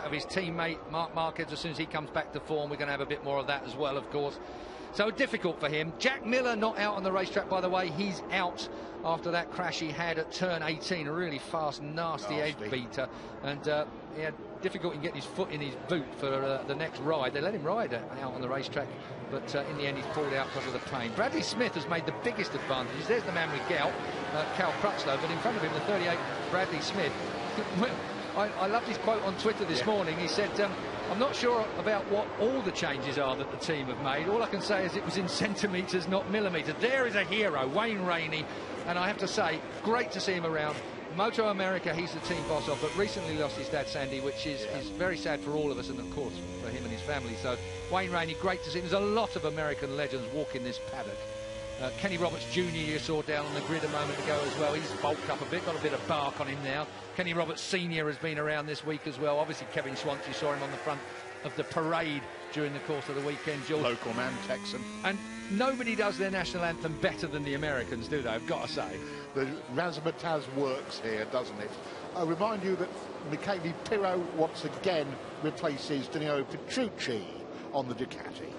of his teammate Marc Marquez as soon as he comes back to form. We're going to have a bit more of that as well, of course. So difficult for him. Jack Miller not out on the racetrack, by the way. He's out after that crash he had at turn 18. A really fast, nasty edge beater. And he had difficulty in getting his foot in his boot for the next ride. They let him ride out on the racetrack, but in the end he's pulled out because of the pain. Bradley Smith has made the biggest advantages. There's the man with gout, Cal Crutchlow, but in front of him the 38 Bradley Smith. I loved his quote on Twitter this morning. He said, I'm not sure about what all the changes are that the team have made. All I can say is it was in centimetres, not millimetres. There is a hero, Wayne Rainey, and I have to say, great to see him around. Moto America, he's the team boss of, but recently lost his dad, Sandy, which is very sad for all of us, and of course for him and his family. So Wayne Rainey, great to see. There's a lot of American legends walking this paddock. Kenny Roberts Jr. you saw down on the grid a moment ago as well. He's bulked up a bit, got a bit of bark on him now. Kenny Roberts Sr. has been around this week as well. Obviously Kevin Schwantz, you saw him on the front of the parade during the course of the weekend, George. Local man, Texan. And nobody does their national anthem better than the Americans, do they? I've got to say. The razzmatazz works here, doesn't it? I remind you that Michele Pirro once again replaces Danilo Petrucci on the Ducati.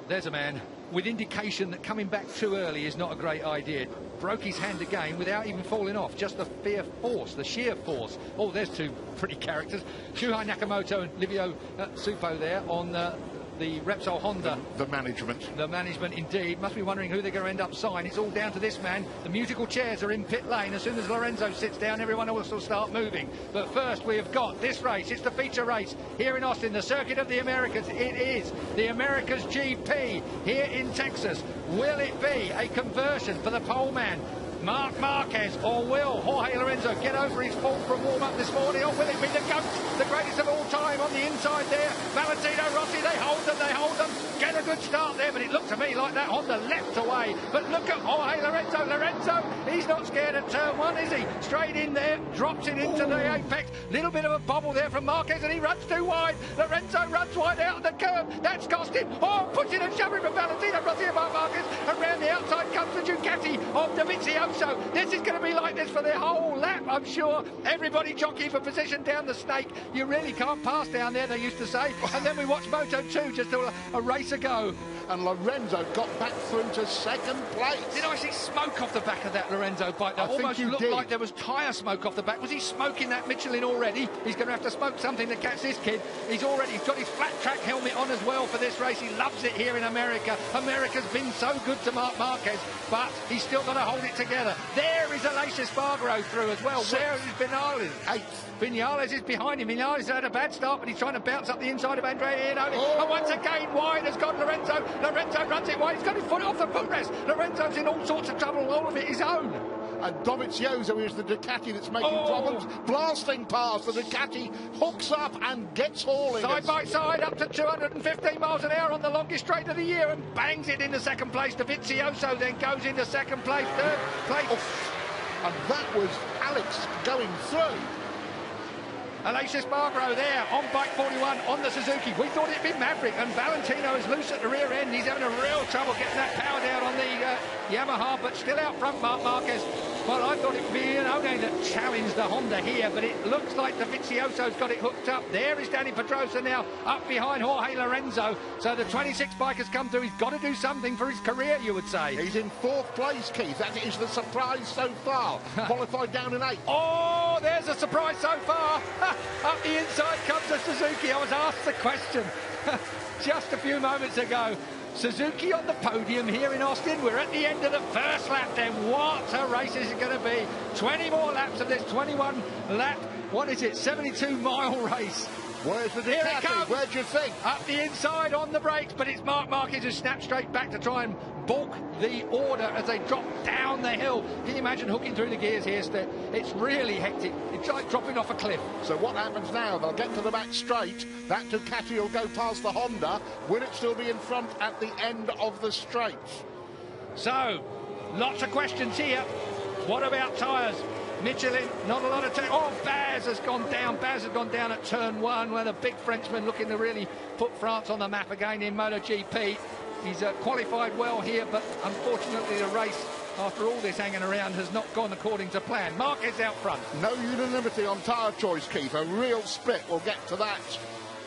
There's a man with indication that coming back too early is not a great idea. Broke his hand again without even falling off, just the sheer force. Oh, there's two pretty characters. Shuhei Nakamoto and Livio Supo there on the Repsol Honda. The management. The management, indeed. Must be wondering who they're going to end up signing. It's all down to this man. The musical chairs are in pit lane. As soon as Lorenzo sits down, everyone else will start moving. But first, we have got this race. It's the feature race here in Austin, the Circuit of the Americas. It is the Americas GP here in Texas. Will it be a conversion for the pole man, Marc Marquez, or will Jorge Lorenzo get over his fault from warm-up this morning, or will it be the GOAT, the greatest of all time on the inside there, Valentino Rossi? They hold them, get a good start there, but it looked to me like that Honda leapt away. But look at Jorge Lorenzo, he's not scared at turn one, is he? Straight in there, drops it into the apex, little bit of a bobble there from Marquez, and he runs too wide. Lorenzo runs wide out of the curve, that's cost him. Oh, puts it and shoves it for Valentino Rossi and Marc Marquez. Around the outside comes the Ducati of Davizioso. This is going to be like this for the whole lap, I'm sure. Everybody jockeying for position down the snake. You really can't pass down there, they used to say. And then we watched Moto 2 just a race ago. And Lorenzo got back through to second place. Did I see smoke off the back of that Lorenzo bike? That almost looked like there was tyre smoke off the back. Was he smoking that Michelin already? He's going to have to smoke something to catch this kid. He's got his flat track helmet on as well for this race. He loves it here in America. America's been so good to Marc Marquez, but he's still got to hold it together. There is Aleix Espargaro through as well. Where is Vinales? Eighth. Vinales is behind him. Vinales had a bad start, but he's trying to bounce up the inside of Andrea Iannone. Oh. And once again, wide has gone Lorenzo. Lorenzo runs it wide. He's got his foot off the footrest. Lorenzo's in all sorts of trouble, all of it his own. And Dovizioso is the Ducati that's making problems. Blasting past, the Ducati hooks up and gets hauling. Side by side, up to 215 miles an hour on the longest straight of the year, and bangs it into second place. Dovizioso then goes into second place, third place. And that was Alex going through. Aleix Espargaro there on bike 41 on the Suzuki. We thought it'd be Maverick, and Valentino is loose at the rear end. He's having a real trouble getting that power down on the Yamaha, but still out front, Marc Marquez. Well, I thought it would be Iannone that challenged the Honda here, but it looks like Dovizioso's got it hooked up. There is Danny Pedrosa now up behind Jorge Lorenzo. So the 26 bikers come through. He's got to do something for his career, you would say. He's in fourth place, Keith. That is the surprise so far. Qualified down in 8th. Oh, there's a surprise so far. Up the inside comes the Suzuki. I was asked the question just a few moments ago. Suzuki on the podium here in Austin. We're at the end of the first lap then. What a race is it going to be? 20 more laps of this 21 lap, what is it, 72-mile race. Where's the Ducati? Here it comes. Where do you think? Up the inside on the brakes, but it's Marc Marquez who snaps straight back to try and balk the order as they drop down the hill. Can you imagine hooking through the gears here? It's really hectic. It's like dropping off a cliff. So what happens now? They'll get to the back straight. That Ducati will go past the Honda. Will it still be in front at the end of the straight? So, lots of questions here. What about tyres? Michelin, not a lot of time. Oh, Baz has gone down. Baz has gone down at turn 1, where the big Frenchman looking to really put France on the map again in MotoGP. He's qualified well here, but unfortunately the race after all this hanging around, has not gone according to plan. Marquez out front. No unanimity on tyre choice, Keith. A real split. We'll get to that.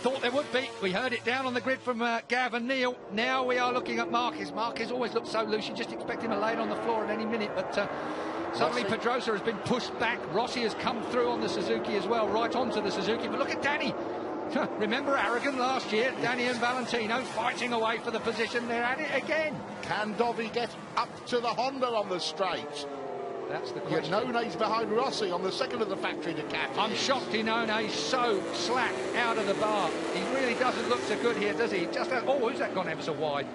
Thought there would be. We heard it down on the grid from Gav and Neil. Now we are looking at Marquez. Marquez always looks so loose. You just expect him to lay it on the floor at any minute. But suddenly Pedrosa has been pushed back. Rossi has come through on the Suzuki as well, right onto the Suzuki. But look at Danny. Remember Aragon last year? Danny and Valentino fighting away for the position. They're at it again. Can Dovi get up to the Honda on the straight? That's the question. Inone's behind Rossi on the second of the factory Ducatis. I'm shocked Inone's so slack out of the bar. He really doesn't look so good here, does he? Just who's that gone ever so wide?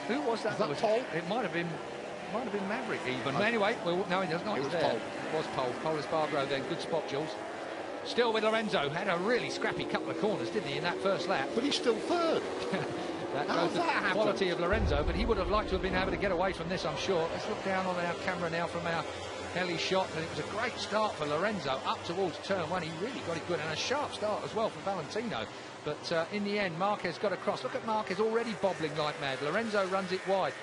Who was that? Was that Pole? It might have been Maverick even. But anyway, no, he does not. It was there. Pole. It was Pole. Pole Espargaro then. Good spot, Jules. Still with Lorenzo. Had a really scrappy couple of corners, didn't he, in that first lap? But he's still third. That goes to the quality of Lorenzo, but he would have liked to have been able to get away from this, I'm sure. Let's look down on our camera now from our heli shot, and it was a great start for Lorenzo up towards turn one. He really got it good, and a sharp start as well for Valentino. But in the end, Marquez got across. Look at Marquez already bobbling like mad. Lorenzo runs it wide.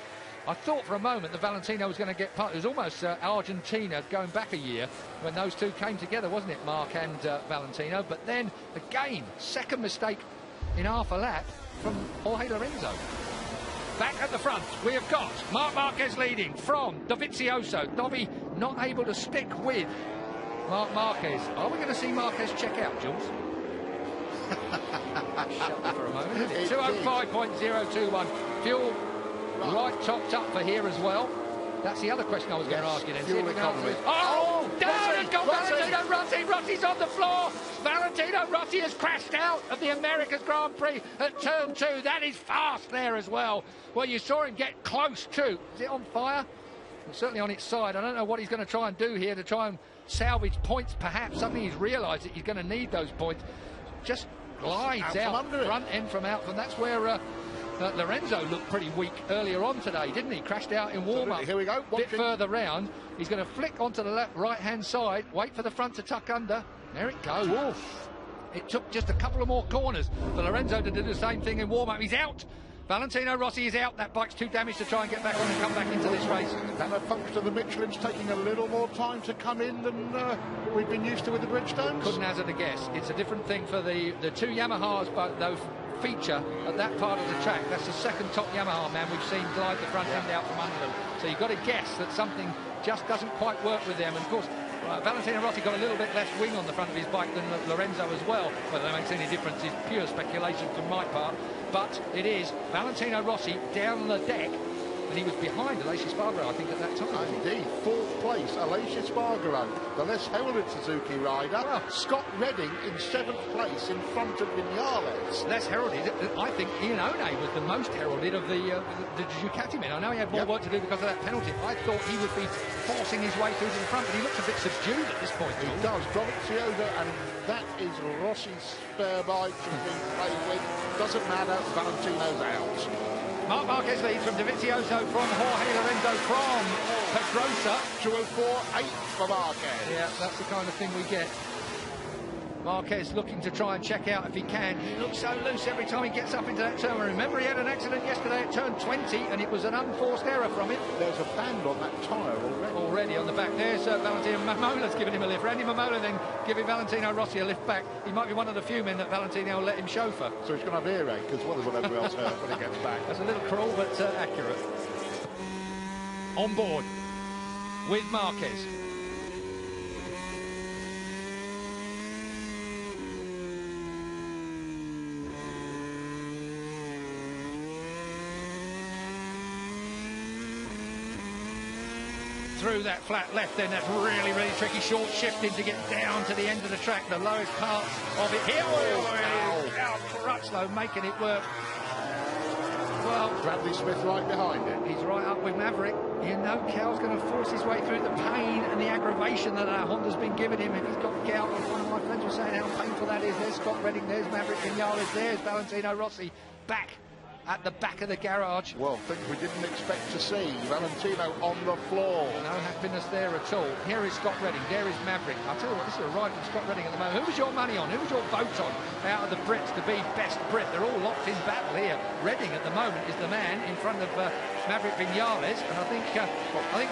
I thought for a moment that Valentino was going to get part. It was almost Argentina going back a year when those two came together, wasn't it, Mark and Valentino? But then, again, second mistake in half a lap from Jorge Lorenzo. Back at the front, we have got Marc Marquez leading from Dovizioso. Dovi not able to stick with Marc Marquez. Are we going to see Marquez check out, Jules? Shut me for a moment. 205.021. Fuel right topped up for here as well. That's the other question I was going to ask you then. Fuel economy. Oh, down and got Rossi. Valentino Rossi. Rossi's on the floor. Valentino Rossi has crashed out of the America's Grand Prix at turn 2. That is fast there as well. Well, you saw him get close to. Is it on fire? Well, certainly on its side. I don't know what he's going to try and do here to try and salvage points, perhaps. Suddenly he's realised that he's going to need those points. Just glides out front end from out. And that's where Lorenzo looked pretty weak earlier on today, didn't he? Crashed out in warm-up. Here we go. A bit further round. He's going to flick onto the right-hand side, wait for the front to tuck under. There it goes. Oof. It took just a couple of more corners for Lorenzo to do the same thing in warm-up. He's out. Valentino Rossi is out. That bike's too damaged to try and get back on and come back into this race. Is that a function of the Michelin's taking a little more time to come in than we've been used to with the Bridgestones? Couldn't hazard a guess. It's a different thing for the two Yamahas, but though feature at that part of the track. That's the second top Yamaha man we've seen glide the front end out from under them. So you've got to guess that something just doesn't quite work with them. And of course, Valentino Rossi got a little bit less wing on the front of his bike than Lorenzo as well. Whether that makes any difference is pure speculation from my part. But it is Valentino Rossi down on the deck, and he was behind Aleix Espargaro, I think, at that time. Indeed, fourth place, Aleix Espargaro, the less heralded Suzuki rider. Well, Scott Redding in seventh place in front of Vinales. Less heralded. I think Iannone was the most heralded of the Ducati men. I know he had more work to do because of that penalty. I thought he would be forcing his way through to the front, but he looks a bit subdued at this point. He does. Dovizioso, and that is Rossi's spare bike to be played with. Doesn't matter, Valentino's out. Marc Marquez leads from Dovizioso, from Jorge Lorenzo, from Pedrosa. 204.8 for Marquez. Yeah, that's the kind of thing we get. Marquez looking to try and check out if he can. He looks so loose every time he gets up into that turn. Remember, he had an accident yesterday at turn 20, and it was an unforced error from him. There's a band on that tyre already. Already on the back. There's Valentino Mamola's giving him a lift. Randy Mamola then giving Valentino Rossi a lift back. He might be one of the few men that Valentino will let him chauffeur. So he's going to have earache as well as whatever else hurt when he gets back. That's a little cruel, but accurate. On board with Marquez. Through that flat left, then that's really, really tricky. Short shifting to get down to the end of the track, the lowest part of it. Here Crutchlow making it work. Well, Bradley Smith right behind it. He's right up with Maverick. You know, Cal's going to force his way through the pain and the aggravation that Honda's been giving him. If he's got gout, one of my friends was saying how painful that is. There's Scott Redding, there's Maverick Vinales, there's Valentino Rossi back at the back of the garage. Well, things we didn't expect to see. Valentino on the floor. No happiness there at all. Here is Scott Redding, there is Maverick. I'll tell you what, this is a ride from Scott Redding at the moment. Who was your money on? Who was your vote on out of the Brits to be best Brit? They're all locked in battle here. Redding at the moment is the man in front of Maverick Vinales, and I think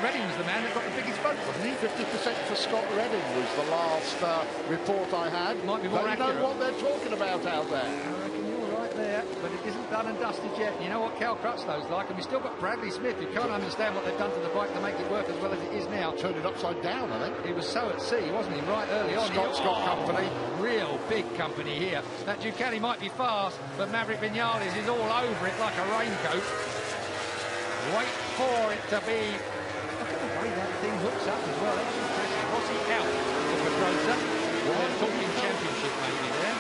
Redding was the man that got the biggest vote, wasn't he? 50% for Scott Redding was the last report I had. Might be more accurate. They know what they're talking about out there. I reckon you're right there, but it isn't done and dusted yet. You know what Cal Crutchlow's like, and we've still got Bradley Smith, who can't understand what they've done to the bike to make it work as well as it is now. Turned it upside down, I think. He was so at sea, wasn't he, right early on? Scott company. Real big company here. That Ducati might be fast, but Maverick Vinales is all over it like a raincoat. Wait for it to be... Look at the way that thing hooks up as well. That's impressive. Rossi out to Pedrosa. We're talking championship maybe there.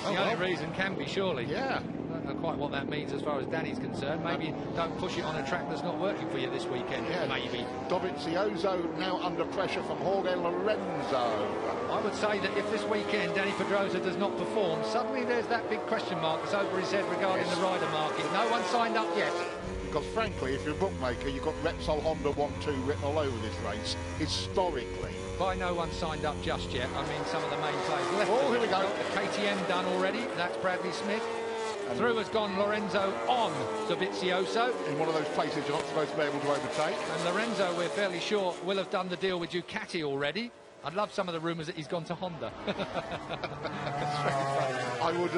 The only reason can be, surely. Yeah. I don't know quite what that means as far as Danny's concerned. Maybe don't push it on a track that's not working for you this weekend. Yeah. Maybe. Dovizioso now under pressure from Jorge Lorenzo. I would say that if this weekend Danny Pedrosa does not perform, suddenly there's that big question mark that's over his head regarding the rider market. No one signed up yet. Because frankly, if you're a bookmaker, you've got Repsol Honda 1-2 written all over this race, historically. By no one signed up just yet. I mean, some of the main players left. Oh, here we go. The KTM done already. That's Bradley Smith. Through has gone Lorenzo on Dovizioso. In one of those places you're not supposed to be able to overtake. And Lorenzo, we're fairly sure, will have done the deal with Ducati already. I'd love some of the rumours that he's gone to Honda. That's very funny. I would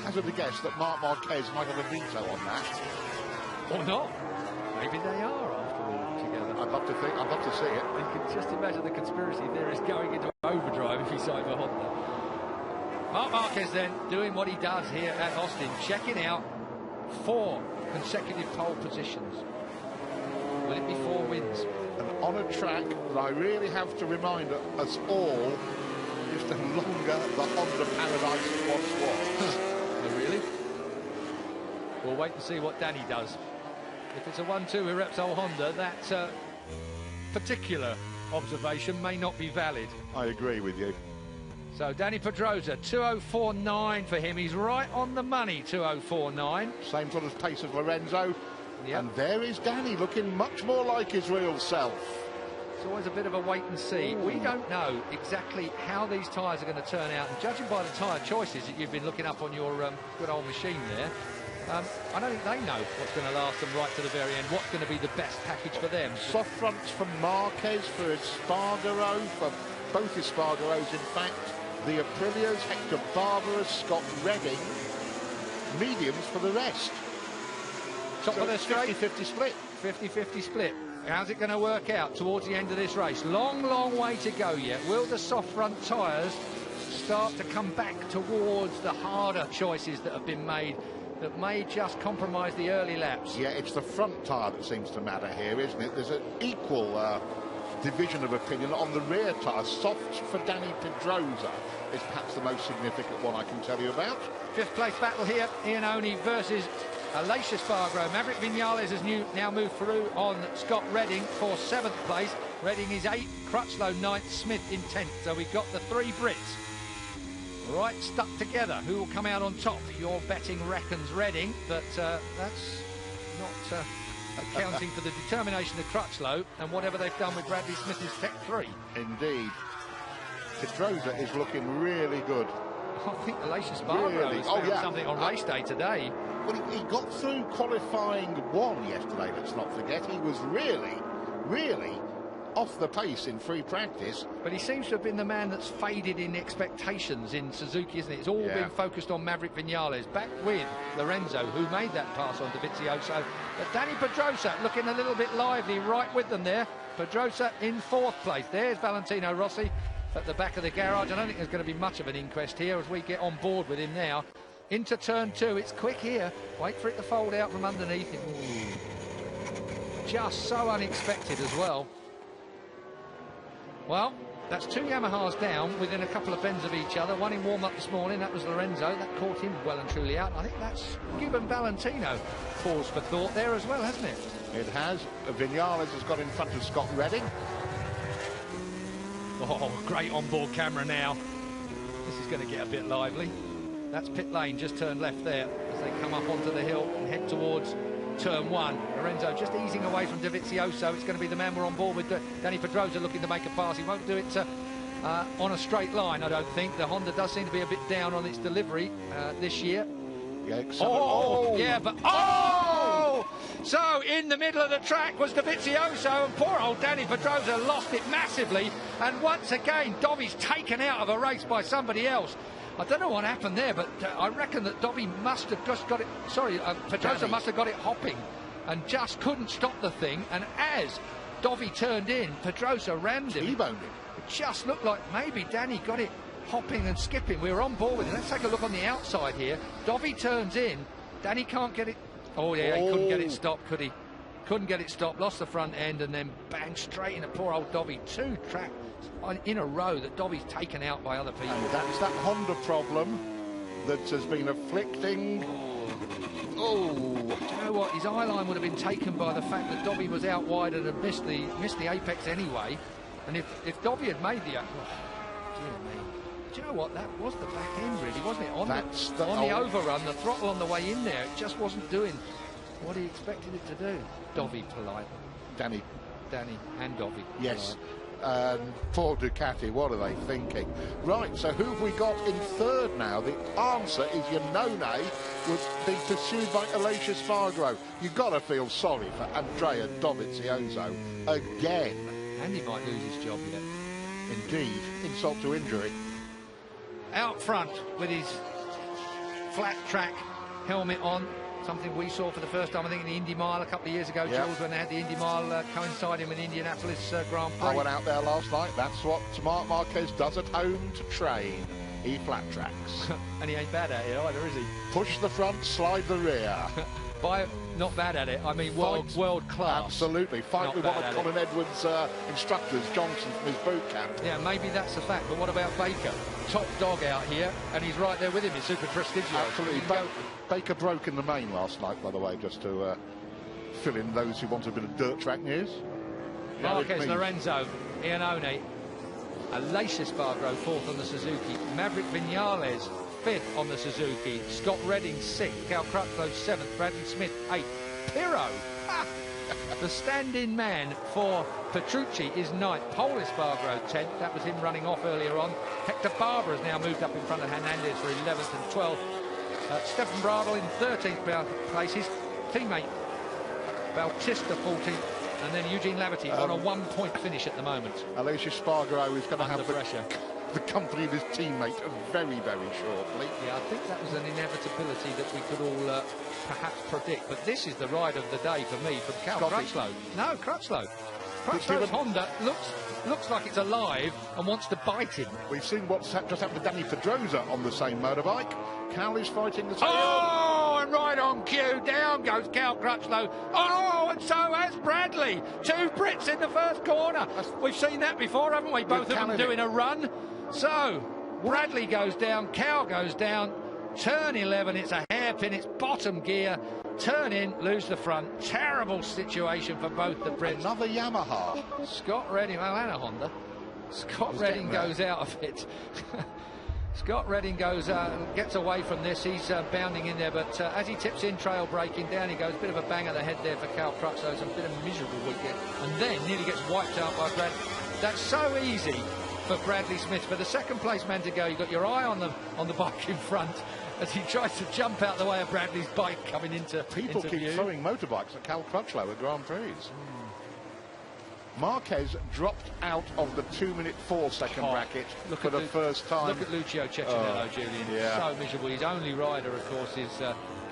hazard a guess that Marc Marquez might have a veto on that. Or not. Maybe they are, after all, together. I'd love to see it. You can just imagine the conspiracy theorist going into overdrive if he signed for Honda. Marc Marquez then doing what he does here at Austin, checking out 4 consecutive pole positions. Will it be 4 wins? And on a track that I really have to remind us all is no longer the Honda paradise it once was. Oh, really? We'll wait and see what Danny does. If it's a 1-2 with Repsol Honda, that particular observation may not be valid. I agree with you. So Danny Pedrosa, 2:04.9 for him. He's right on the money, 2:04.9. Same sort of pace as Lorenzo. Yep. And there is Danny looking much more like his real self. It's always a bit of a wait and see. We don't know exactly how these tyres are going to turn out, and judging by the tyre choices that you've been looking up on your good old machine there, I don't think they know what's going to last them right to the very end, what's going to be the best package for them. Soft fronts for Marquez, for Espargaro, for both Espargaros in fact, the Aprilias, Hector Barbera, Scott Redding, mediums for the rest. Top of the straight, 50-50 split. 50-50 split. How's it going to work out towards the end of this race? Long, long way to go yet. Will the soft front tyres start to come back towards the harder choices that have been made that may just compromise the early laps? Yeah, it's the front tyre that seems to matter here, isn't it? There's an equal division of opinion on the rear tyre. Soft for Danny Pedrosa is perhaps the most significant one I can tell you about. 5th place battle here, Iannone versus Aleix Espargaro. Maverick Vinales has now moved through on Scott Redding for 7th place. Redding is 8th, Crutchlow 9th, Smith in 10th. So we've got the 3 Brits right stuck together. Who will come out on top? Your betting reckons Redding, but that's not accounting for the determination of Crutchlow and whatever they've done with Bradley Smith's Tech 3. Indeed. Pedrosa is looking really good. I think Aleix Espargaro has found something on race day today. Well, he got through qualifying 1 yesterday, let's not forget. He was really, really off the pace in free practice. But he seems to have been the man that's faded in expectations in Suzuki, isn't it? It's all been focused on Maverick Vinales, back with Lorenzo, who made that pass on Dovizioso. But Danny Pedrosa looking a little bit lively right with them there. Pedrosa in 4th place. There's Valentino Rossi at the back of the garage. I don't think there's going to be much of an inquest here as we get on board with him now. Into turn 2, it's quick here. Wait for it to fold out from underneath him. Just so unexpected as well. Well, that's 2 Yamahas down within a couple of bends of each other. One in warm-up this morning, that was Lorenzo. That caught him well and truly out. I think that's given Valentino pause for thought there as well, hasn't it? It has. Vinales has got in front of Scott Redding. Oh, great onboard camera now. This is going to get a bit lively. That's pit lane, just turned left there. As they come up onto the hill and head towards turn 1. Lorenzo just easing away from Dovizioso. It's going to be the man we're on board with. Danny Pedrosa looking to make a pass. He won't do it on a straight line, I don't think. The Honda does seem to be a bit down on its delivery this year. Yeah, but so in the middle of the track was Dovizioso, and poor old Danny Pedrosa lost it massively. And once again, Dovi's taken out of a race by somebody else. I don't know what happened there, but I reckon that Dovi must have just got it. Sorry, Pedrosa must have got it hopping and just couldn't stop the thing. And as Dovi turned in, Pedrosa rammed him. T-boned him. It just looked like maybe Danny got it hopping and skipping. We were on board with it. Let's take a look on the outside here. Dovi turns in. Danny can't get it. Oh, yeah, he couldn't get it stopped, could he? Couldn't get it stopped. Lost the front end and then bang straight into poor old Dovi. 2 tracks in a row that Dovi's taken out by other people. And that's that Honda problem that has been afflicting. Oh. Do you know what? His eye line would have been taken by the fact that Dovi was out wide and had missed the apex anyway. And if Dovi had made the... Oh, dear me. Do you know what? That was the back end, really, wasn't it? On the overrun, the throttle on the way in there, it just wasn't doing what he expected it to do. Dovi polite. Danny and Dovi. Yes. Poor Ducati, what are they thinking? Right, so who have we got in third now? The answer is Iannone would be pursued by Aleix Spargaro. You've got to feel sorry for Andrea Dovizioso again. And he might lose his job yet. Indeed, insult to injury. Out front with his flat track helmet on, something we saw for the first time, I think, in the Indy Mile a couple of years ago, Jules, when they had the Indy Mile coinciding with the Indianapolis Grand Prix. I went out there last night. That's what Marc Marquez does at home to train. He flat tracks. And he ain't bad at it either, is he? Push the front, slide the rear. Not bad at it. I mean, world class. Absolutely. Fight with one of Colin Edwards' instructors, Johnson, from his boot camp. Yeah, maybe that's the fact. But what about Baker? Top dog out here, and he's right there with him. It's super prestigious. Absolutely. Baker broke in the main last night, by the way, just to fill in those who want a bit of dirt track news. Marquez, Lorenzo, Iannone, Aleix Spargaro 4th on the Suzuki, Maverick Vinales 5th on the Suzuki, Scott Redding 6th, Cal Crutchlow 7th, Bradley Smith 8th, Pirro, the stand-in man for Petrucci is 9th, Pole Espargaro 10th, that was him running off earlier on. Hector Barber has now moved up in front of Hernandez for 11th and 12th. Stefan Bradl in 13th place, his teammate Bautista 14th, and then Eugene Lavity on a 1-point finish at the moment. Aleix Spargaro is going to have pressure. The company of his teammate very, very shortly. Yeah, I think that was an inevitability that we could all perhaps predict. But this is the ride of the day for me from Cal Crutchlow. No, Crutchlow. Crutchlow's Honda looks like it's alive and wants to bite him. We've seen what's just happened to Danny Pedrosa on the same motorbike. Cal is fighting the tail. Oh, and right on cue, down goes Cal Crutchlow. Oh, and so has Bradley. 2 Brits in the first corner. We've seen that before, haven't we? Both of them doing a run. So, Bradley goes down, Cal goes down. Turn 11, it's a hairpin, it's bottom gear. Turn in, lose the front. Terrible situation for both the Brits. Another Yamaha. Scott Redding, well, and a Honda. Scott Redding goes out of it. Scott Redding gets away from this. He's bounding in there, but as he tips in, trail braking, down he goes. Bit of a bang on the head there for Cal Crutchlow. It's a bit of a miserable weekend. And then nearly gets wiped out by Bradley. That's so easy for Bradley Smith. For the second place man to go, you've got your eye on the bike in front as he tries to jump out the way of Bradley's bike coming into People keep throwing motorbikes at Cal Crutchlow at Grand Prix. Marquez dropped out of the 2-minute 4-second bracket for the first time. Look at Lucio Cecchinello, Julian. Yeah. So miserable. His only rider, of course, is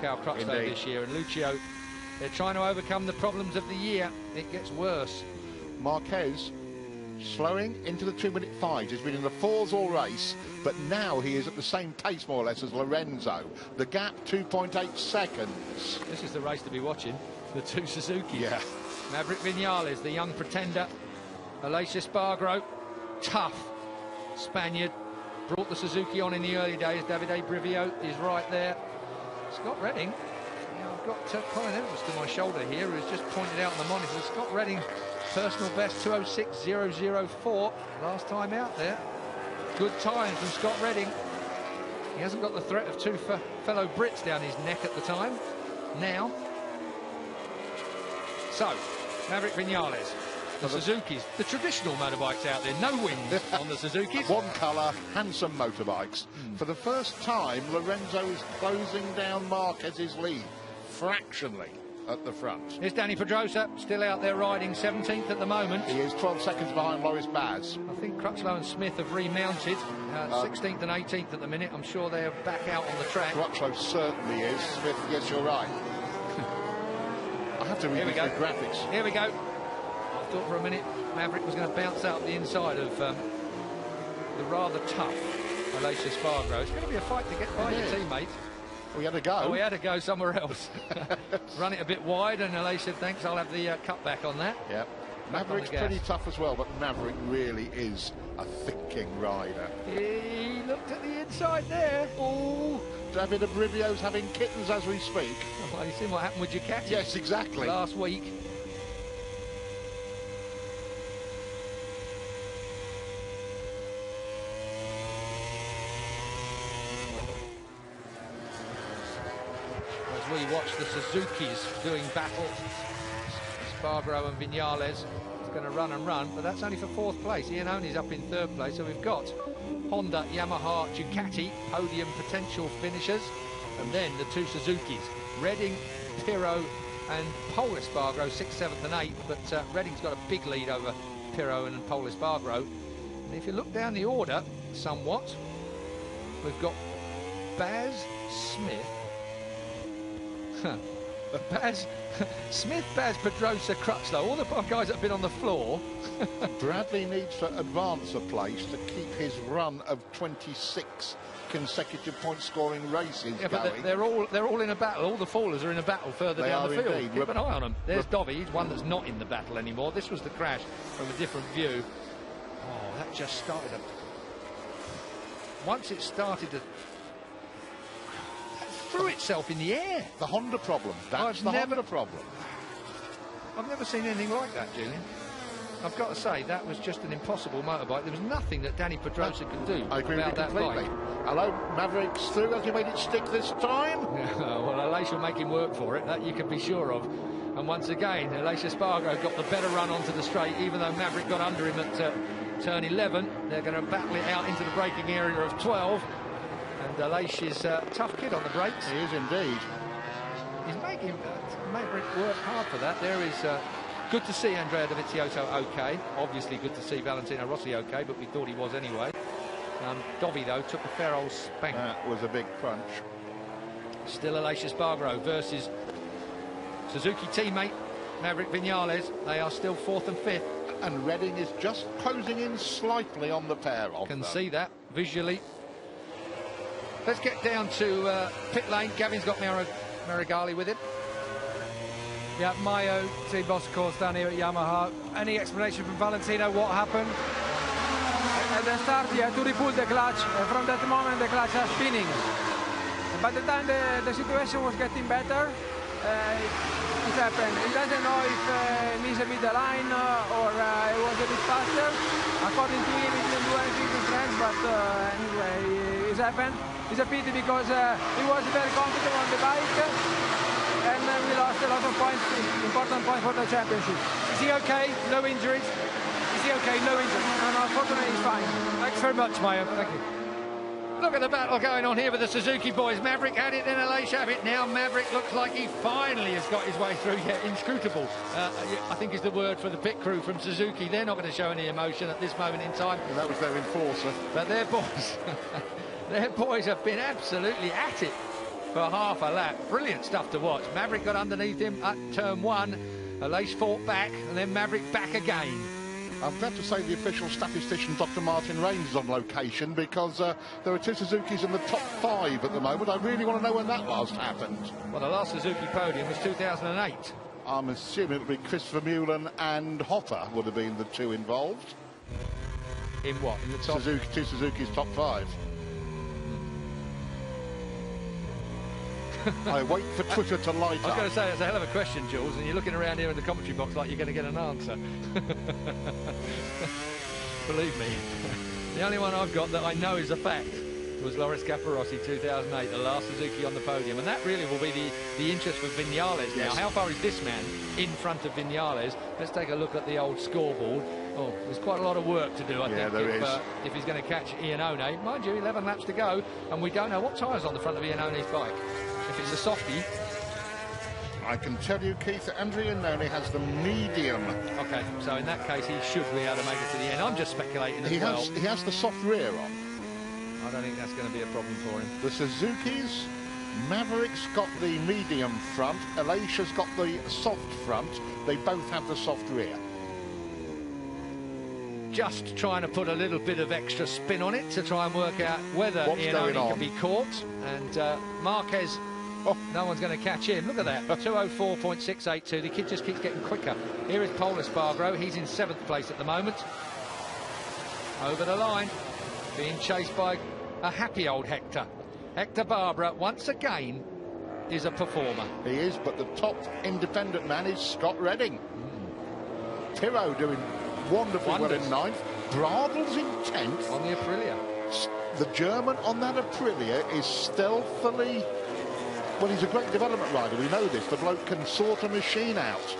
Cal Crutchlow this year. And Lucio, they're trying to overcome the problems of the year. It gets worse. Marquez slowing into the 2-minute 5s. He's been in the 4s all race, but now he is at the same pace, more or less, as Lorenzo. The gap, 2.8 seconds. This is the race to be watching. The 2 Suzukis. Yeah. Maverick Vinales, the young pretender. Aleix Spargaro, tough Spaniard. Brought the Suzuki on in the early days. Davide Brivio is right there. Scott Redding. Yeah, I've got Colin Edwards to my shoulder here, who's just pointed out on the monitor. Scott Redding, personal best 2:06.004 last time out there. Good time from Scott Redding. He hasn't got the threat of 2 for fellow Brits down his neck at the time. Now. So, Maverick Vinales, the Suzukis, the traditional motorbikes out there, no wings on the Suzukis. One colour, handsome motorbikes. For the first time, Lorenzo is closing down Marquez's lead, fractionally at the front. Here's Danny Pedrosa, still out there riding 17th at the moment. He is 12 seconds behind Loris Baz. I think Crutchlow and Smith have remounted, 16th and 18th at the minute. I'm sure they're back out on the track. Crutchlow certainly is. Smith, yes, you're right. I have to read the graphics. Here we go. I thought for a minute Maverick was going to bounce out the inside of the rather tough Aleix Espargaro. It's going to be a fight to get by your teammate. We had to go. Oh, we had to go somewhere else. Run it a bit wide, and Aleix said, thanks, I'll have the cutback on that. Yeah. Maverick's pretty tough as well, but Maverick really is a thinking rider. He looked at the inside there. Oh, David Abrivio's having kittens as we speak. Well, you seen what happened with Ducati? Yes, exactly. Last week. As we watch the Suzukis doing battle, Espargaro and Vinales. Going to run and run, but that's only for 4th place. Iannoni's up in 3rd place, so we've got Honda, Yamaha, Ducati, podium potential finishers, and then the 2 Suzukis, Redding, Pirro and Pol Espargaro, 6th, 7th and 8th, but Redding's got a big lead over Pirro and Pol Espargaro. And if you look down the order somewhat, we've got Baz, Smith, Baz, Smith, Baz, Pedrosa, Crutchlow, all the guys that have been on the floor. Bradley needs to advance a place to keep his run of 26 consecutive point-scoring races going. But they're all in a battle. All the fallers are in a battle further down the field. Indeed. Keep an eye on them. There's Dovi. He's one that's not in the battle anymore. This was the crash from a different view. Oh, that just started. Once it started to threw itself in the air. The Honda problem. That's the Honda problem. I've never seen anything like that, Julian. I've got to say, that was just an impossible motorbike. There was nothing that Danny Pedrosa could do about that bike. Hello, Maverick's through. Has he made it stick this time? Well, Aleix will make him work for it, that you can be sure of. And once again, Aleix Espargaro got the better run onto the straight, even though Maverick got under him at turn 11. They're going to battle it out into the braking area of 12. And Aleix is a tough kid on the brakes. He is indeed. He's making Maverick work hard for that. There is good to see Andrea Dovizioso okay. Obviously good to see Valentino Rossi okay, but we thought he was anyway. Dovi, though, took a fair old spank. That was a big crunch. Still Aleix Espargaro versus Suzuki teammate Maverick Vinales. They are still 4th and 5th. And Redding is just closing in slightly on the pair of them. Can see that visually. Let's get down to pit lane. Gavin's got Marigali with him. Yeah, Mayo, team boss, of course, down here at Yamaha. Any explanation from Valentino what happened? At the start, he had to repull the clutch. From that moment, the clutch was spinning. By the time the situation was getting better, it happened. He doesn't know if he missed a bit the line or it was a bit faster. According to him, he didn't do anything different, but anyway, it happened. It's a pity because he was very confident on the bike and we lost a lot of points, important points for the championship. Is he okay? No injuries? Is he okay? No injuries? No, unfortunately he's fine. Thanks very much, Mayo. Thank you. Look at the battle going on here with the Suzuki boys. Maverick had it, then Aleix have it. Now Maverick looks like he finally has got his way through. Yeah, inscrutable, I think is the word for the pit crew from Suzuki. They're not going to show any emotion at this moment in time. Well, that was their enforcer. But their boys... Their boys have been absolutely at it for half a lap. Brilliant stuff to watch. Maverick got underneath him at turn 1. Aleix fought back, and then Maverick back again. I'm glad to say the official statistician, Dr. Martin Rains, is on location because there are 2 Suzukis in the top 5 at the moment. I really want to know when that last happened. Well, the last Suzuki podium was 2008. I'm assuming it would be Christopher Mullen and Hopper would have been the 2 involved. In what? In the top? 2 Suzuki's top 5. I wait for Twitter to light up. I was going to say, it's a hell of a question, Jules, and you're looking around here in the commentary box like you're going to get an answer. Believe me. The only one I've got that I know is a fact. was Loris Capirossi, 2008, the last Suzuki on the podium. And that really will be the interest for Viñales now. Yes. How far is this man in front of Viñales? Let's take a look at the old scoreboard. Oh, there's quite a lot of work to do, I think, if he's going to catch Iannone. Mind you, 11 laps to go, and we don't know what tyres on the front of Iannone's bike. If it's a softie... I can tell you, Keith, that Andrea Iannone has the medium. OK, so in that case, he should be able to make it to the end. I'm just speculating as well. He has the soft rear on. I don't think that's going to be a problem for him. The Suzuki's, Maverick's got the medium front, Alicia's got the soft front. They both have the soft rear. Just trying to put a little bit of extra spin on it to try and work out whether Iannone can be caught. And Marquez, no one's going to catch him. Look at that, 204.682. The kid just keeps getting quicker. Here is Paul Espargaro. He's in 7th place at the moment. Over the line, being chased by a happy old Hector. Hector Barbera, once again, is a performer. He is, but the top independent man is Scott Redding. Tyrrell doing wonderfully well in 9th. Bradl's in 10th. On the Aprilia. The German on that Aprilia is stealthily... Well, he's a great development rider, we know this. The bloke can sort a machine out,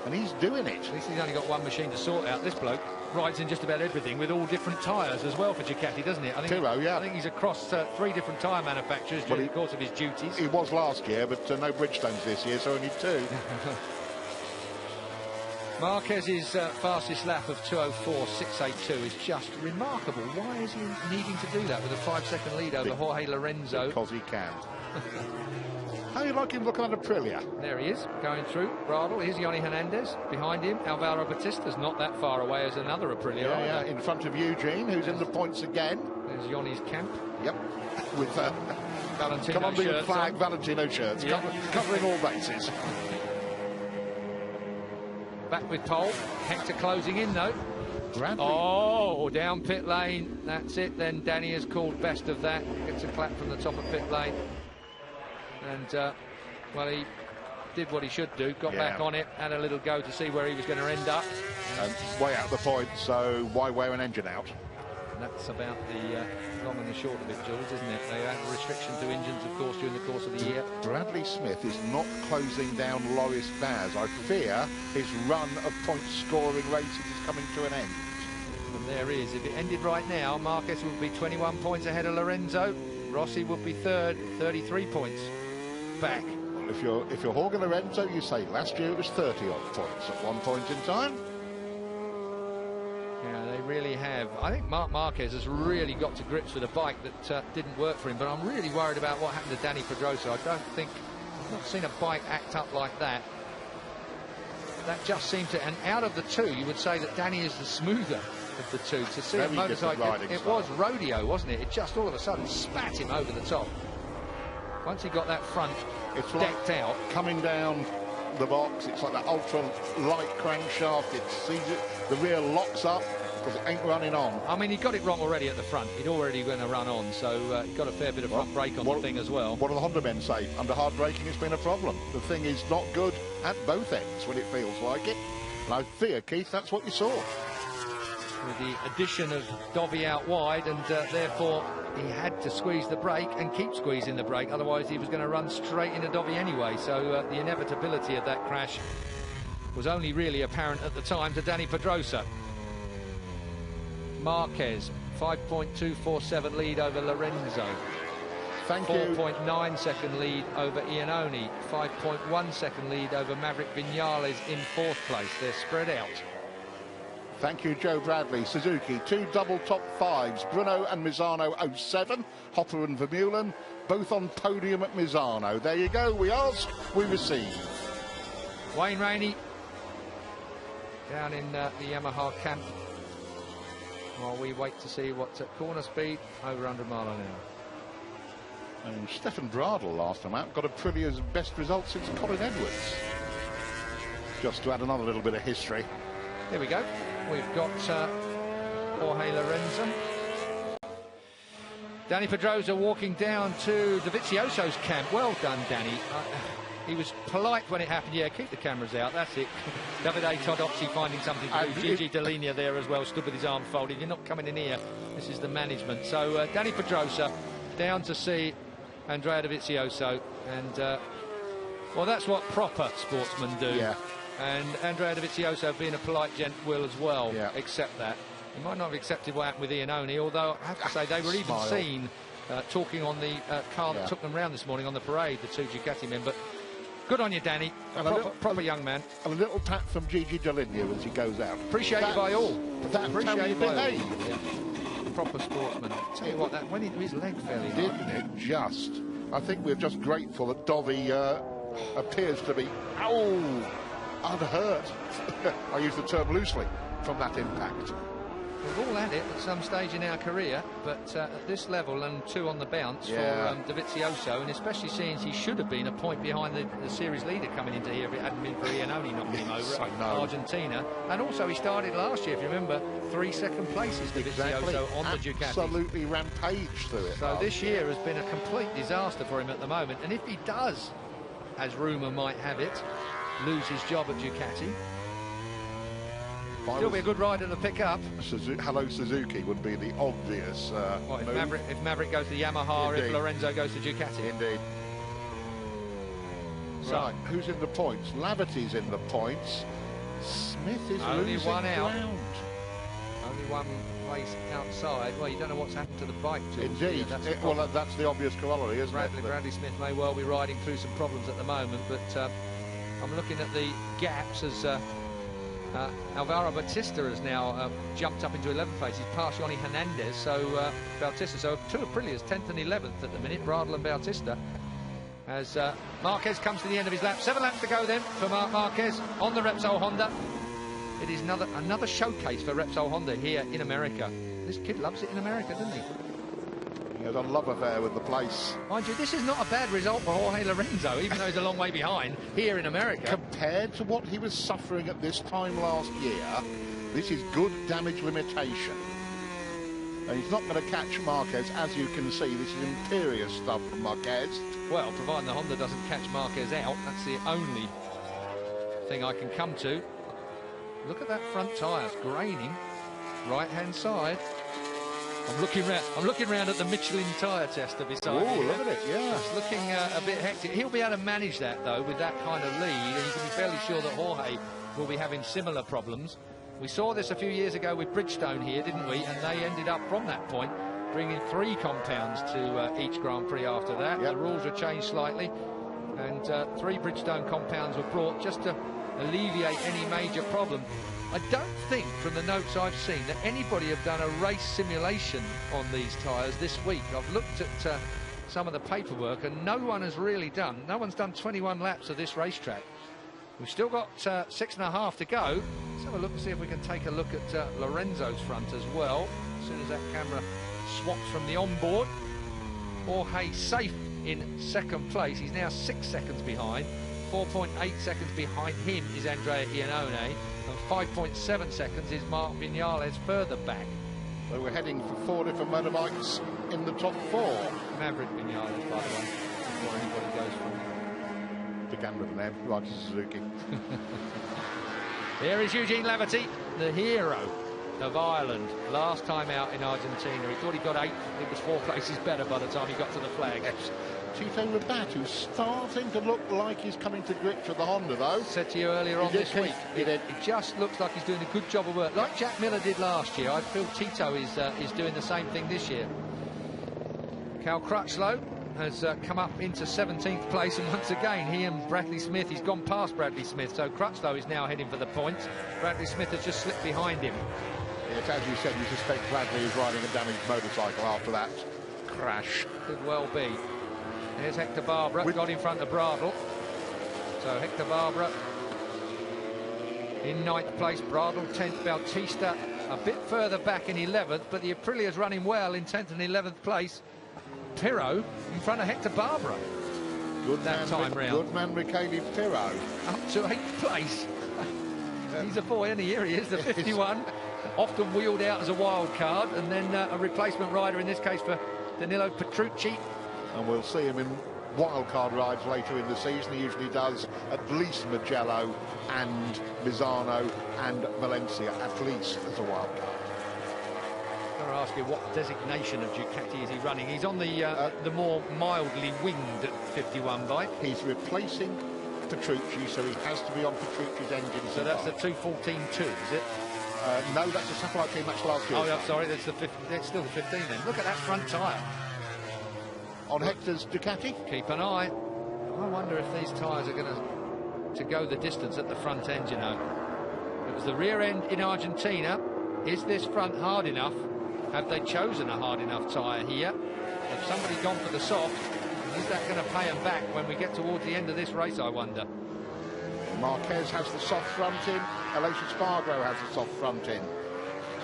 and he's doing it. At least he's only got one machine to sort out. This bloke rides in just about everything with all different tyres as well for Ducati, doesn't it? I think he's across 3 different tyre manufacturers during the course of his duties. He was last year, but no Bridgestones this year, so only 2. Marquez's fastest lap of 204.682 is just remarkable. Why is he needing to do that with a 5-second lead over Jorge Lorenzo? Because he can. How do you like him looking at Aprilia? There he is, going through. Bradl, here's Yoni Hernandez. Behind him, Alvaro Batista's not that far away as another Aprilia. Yeah, in front of Eugene, who's in the points again. There's Yoni's camp. Yep, with Valentino Colombian flag Valentino shirts, covering all bases. Back with Pole. Hector closing in, though. Bradley. Oh, down pit lane. That's it. Then Danny has called best of that. Gets a clap from the top of pit lane. And, well, he did what he should do. Got back on it. Had a little go to see where he was going to end up. Way out the point, so why wear an engine out? And that's about the long and the short of it, Jules, isn't it? They have a restriction to engines, of course, during the course of the year. Bradley Smith is not closing down Loris Baz. I fear his run of point-scoring races is coming to an end. And there is. If it ended right now, Marquez would be 21 points ahead of Lorenzo. Rossi would be 3rd, 33 points back. If you're Jorge Lorenzo, you say last year it was 30-odd points at one point in time. Yeah, they really have. I think Marc Marquez has really got to grips with a bike that didn't work for him, but I'm really worried about what happened to Danny Pedrosa. I've not seen a bike act up like that. That just seemed to, and out of the 2, you would say that Danny is the smoother of the 2. To see a motorcycle, it was rodeo, wasn't it? It just all of a sudden spat him over the top. Once he got that front decked out. Coming down the box, it's like that ultra light crankshaft. It sees it, the rear locks up because it ain't running on. I mean, he got it wrong already at the front. He'd already going to run on, so he got a fair bit of front brake on the thing as well. What do the Honda men say? Under hard braking, it's been a problem. The thing is not good at both ends when it feels like it. And I fear, Keith, that's what you saw. With the addition of Dovi out wide, and therefore he had to squeeze the brake and keep squeezing the brake, otherwise he was going to run straight into Dovi anyway. So the inevitability of that crash was only really apparent at the time to Danny Pedrosa. Marquez, 5.247 lead over Lorenzo. Thank you. 4.9 second lead over Iannone. 5.1 second lead over Maverick Viñales in 4th place. They're spread out. Thank you, Joe Bradley. Suzuki, 2 double top 5s. Bruno and Misano 07. Hopper and Vermeulen, both on podium at Misano. There you go. We ask, we receive. Wayne Rainey down in the Yamaha camp while we wait to see what's at corner speed over 100 mile an hour. And Stefan Bradl last time out got Aprilia's best result since Colin Edwards. Just to add another little bit of history. Here we go. We've got Jorge Lorenzo. Danny Pedrosa walking down to Dovizioso's camp. Well done, Danny. He was polite when it happened. Yeah, keep the cameras out. That's it. Davide Todopsi finding something to do. Gigi Delinia there as well, stood with his arms folded. You're not coming in here. This is the management. So Danny Pedrosa down to see Andrea Dovizioso, and well, that's what proper sportsmen do. Yeah. And Andrea Dovizioso, being a polite gent, will as well accept that. He might not have accepted what happened with Iannone, although I have to say they were even seen talking on the car that took them round this morning on the parade, the two Ducati men. But good on you, Danny. Proper young man. And a little pat from Gigi Dall'Igna as he goes out. Appreciated by all. That's how he behaved. Yeah. Proper sportsman. Tell you what, that went into his leg fairly hard. Didn't it just? I think we're just grateful that Dovi appears to be, unhurt. I use the term loosely, from that impact. We've all had it at some stage in our career, but at this level, and 2 on the bounce for Dovizioso, and especially seeing he should have been a point behind the series leader coming into here if it hadn't been for Iannone knocking him over at Argentina. And also he started last year, if you remember, 3 second places, Dovizioso on the Ducati. Absolutely rampaged through it. So this year has been a complete disaster for him at the moment, and if he does, as rumour might have it, lose his job at Ducati, still be a good rider to pick up. Hello Suzuki would be the obvious if Maverick goes to Yamaha, if Lorenzo goes to Ducati. Indeed. Right, who's in the points? Laverty's in the points. Smith is only losing one out. ground. Only one place outside. Well, you don't know what's happened to the bike, Jules. Indeed. Well, that's the obvious corollary, isn't it? Bradley Smith may well be riding through some problems at the moment, but I'm looking at the gaps as Alvaro Bautista has now jumped up into 11th place. He's past Yoni Hernandez, so Bautista. So 2 Aprilias, 10th and 11th at the minute, Bradl and Bautista. As Marquez comes to the end of his lap. 7 laps to go then for Marc Marquez on the Repsol Honda. It is another showcase for Repsol Honda here in America. This kid loves it in America, doesn't he? He has a love affair with the place. Mind you, this is not a bad result for Jorge Lorenzo, even though he's a long way behind here in America. Compared to what he was suffering at this time last year, this is good damage limitation. And he's not going to catch Marquez, as you can see. This is imperious stuff from Marquez. Well, providing the Honda doesn't catch Marquez out, that's the only thing I can come to. Look at that front tyre, it's graining. Right-hand side. I'm looking round at the Michelin tyre tester beside me. Oh, look at it, yeah. It's looking a bit hectic. He'll be able to manage that, though, with that kind of lead, and you can be fairly sure that Jorge will be having similar problems. We saw this a few years ago with Bridgestone here, didn't we? And they ended up, from that point, bringing 3 compounds to each Grand Prix after that. Yep. The rules were changed slightly, and 3 Bridgestone compounds were brought just to alleviate any major problem. I don't think, from the notes I've seen, that anybody have done a race simulation on these tyres this week. I've looked at some of the paperwork, and no one's done 21 laps of this racetrack. We've still got 6.5 to go. Let's have a look and see if we can take a look at Lorenzo's front as well. As soon as that camera swaps from the onboard. Jorge safe in 2nd place. He's now 6 seconds behind. 4.8 seconds behind him is Andrea Iannone, and 5.7 seconds is Marc Viñales further back. So we're heading for 4 different motorbikes in the top 4. Maverick Viñales, by the way, before anybody goes from. Began with an M, right to Suzuki. Here is Eugene Laverty, the hero of Ireland. Last time out in Argentina, he thought he got 8th. It was 4 places better by the time he got to the flag. Yes. Tito Rabat, who's starting to look like he's coming to grips with the Honda, though. Said to you earlier on this week, it just looks like he's doing a good job of work, like Jack Miller did last year. I feel Tito is doing the same thing this year. Cal Crutchlow has come up into 17th place, and once again he and Bradley Smith, he's gone past Bradley Smith, so Crutchlow is now heading for the points. Bradley Smith has just slipped behind him. Yes, as you said, you suspect Bradley is riding a damaged motorcycle after that crash. Could well be. Here's Hector Barbara, got in front of Bradl. So Hector Barbara in 9th place, Bradl 10th, Bautista a bit further back in 11th, but the Aprilia's running well in 10th and 11th place. Pirro in front of Hector Barbara. Good man, Good man, Riccardo Pirro. Up to 8th place. He's a boy, and here he is, the 51. Often wheeled out as a wild card, and then a replacement rider, in this case for Danilo Petrucci. And we'll see him in wildcard rides later in the season. He usually does at least Mugello and Misano and Valencia, at least as a wildcard. I've got to ask you, what designation of Ducati is he running? He's on the more mildly winged 51 bike. He's replacing Petrucci, so he has to be on Petrucci's engine. So that's the 214.2, is it? No, that's the satellite team match last year. Oh, yeah, sorry, that's it's still the 15 then. Look at that front tyre. On Hector's Ducati. Keep an eye. I wonder if these tyres are going to go the distance at the front end, you know. It was the rear end in Argentina. Is this front hard enough? Have they chosen a hard enough tyre here? Have somebody gone for the soft? Is that going to pay them back when we get towards the end of this race, I wonder? Marquez has the soft front in. Alicia Spargo has the soft front in.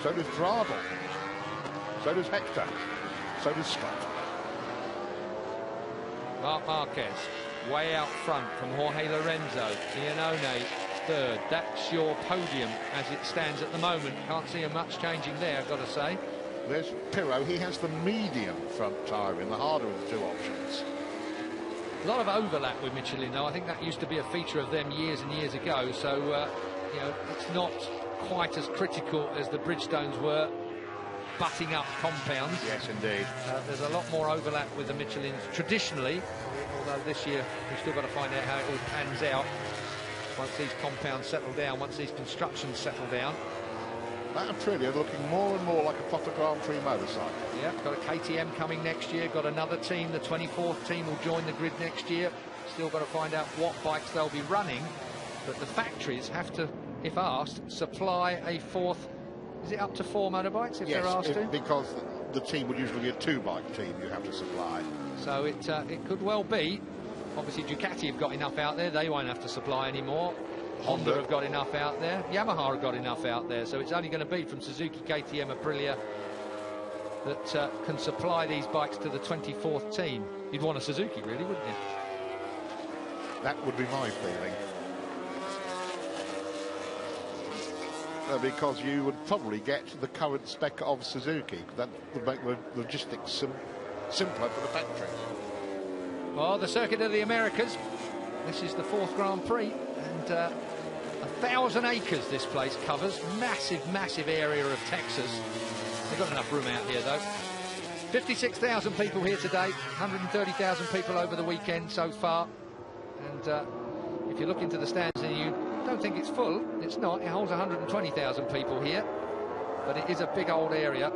So does Bradl. So does Hector. So does Scott. Marc Marquez, way out front from Jorge Lorenzo. Iannone, third. That's your podium as it stands at the moment. Can't see much changing there, I've got to say. There's Pirro. He has the medium front tyre in, the harder of the two options. A lot of overlap with Michelin, though. I think that used to be a feature of them years and years ago. So, you know, it's not quite as critical as the Bridgestones were, butting up compounds. Yes, indeed. There's a lot more overlap with the Michelins traditionally, although this year we've still got to find out how it all pans out once these compounds settle down, once these constructions settle down. That Aprilia looking more and more like a proper Grand Prix motorcycle. Yeah, got a KTM coming next year, got another team, the 24th team will join the grid next year. Still got to find out what bikes they'll be running, but the factories have to, if asked, supply a fourth. Is it up to 4 motorbikes if they're asked to? Because the team would usually be a 2-bike team you have to supply. So it could well be. Obviously Ducati have got enough out there, they won't have to supply anymore. Honda have got enough out there, Yamaha have got enough out there, so it's only going to be from Suzuki, KTM, Aprilia that can supply these bikes to the 24th team. You'd want a Suzuki, really, wouldn't you? That would be my feeling. Because you would probably get the current spec of Suzuki. That would make the logistics simpler for the factory. Well, the Circuit of the Americas. This is the 4th Grand Prix, and 1,000 acres this place covers. Massive, massive area of Texas. They've got enough room out here, though. 56,000 people here today, 130,000 people over the weekend so far. And if you look into the stands and you don't think it's full, it's not. It holds 120,000 people here, but it is a big old area.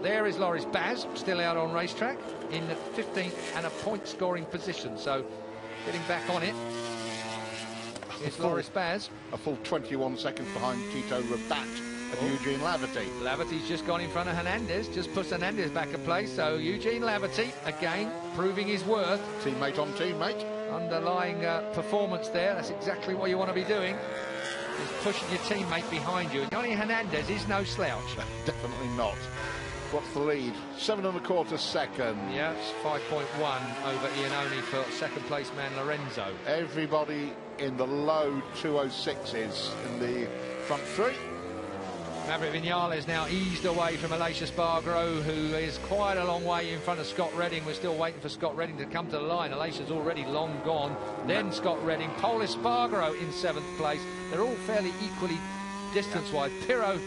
There is Loris Baz, still out on racetrack, in 15th and a point-scoring position, so getting back on it. It's Loris Baz. A full 21 seconds behind Tito Rabat and Eugene Laverty. Laverty's just gone in front of Hernandez, just puts Hernandez back a place, so Eugene Laverty, again, proving his worth. Teammate on teammate. Underlying performance there, that's exactly what you want to be doing, is pushing your teammate behind you. Johnny Hernandez is no slouch. Definitely not. What's the lead? 7 1/4 seconds. Yeah, it's 5.1 over Iannone for second place man Lorenzo. Everybody in the low 206s in the front three. Maverick Viñales now eased away from Alicia Spargo, who is quite a long way in front of Scott Redding. We're still waiting for Scott Redding to come to the line. Alicia's already long gone. Then Scott Redding, Pol Espargaro in 7th place. They're all fairly equally distance-wise. Pirro